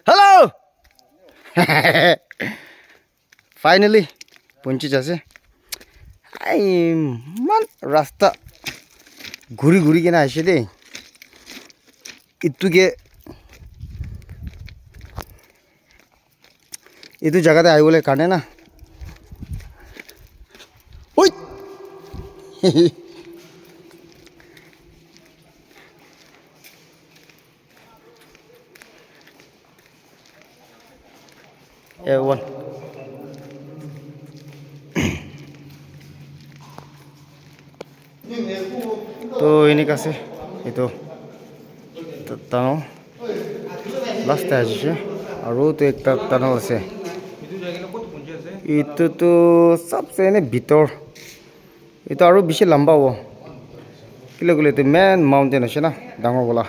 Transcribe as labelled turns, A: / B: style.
A: hello finally पहुंची जासे मान रास्ता घूरी घूरी के ना आइसे दे इतुके इतु जगह आइबले काने ना ओइ वन तो इनका से ये तो तानो लास्ट है जी और तो एक तानो से itu tuh सबसे ने भीतर itu আৰু বেছি লম্বা হ'ব কিলে গলে itu main mountain আছে না ডাঙৰ বলা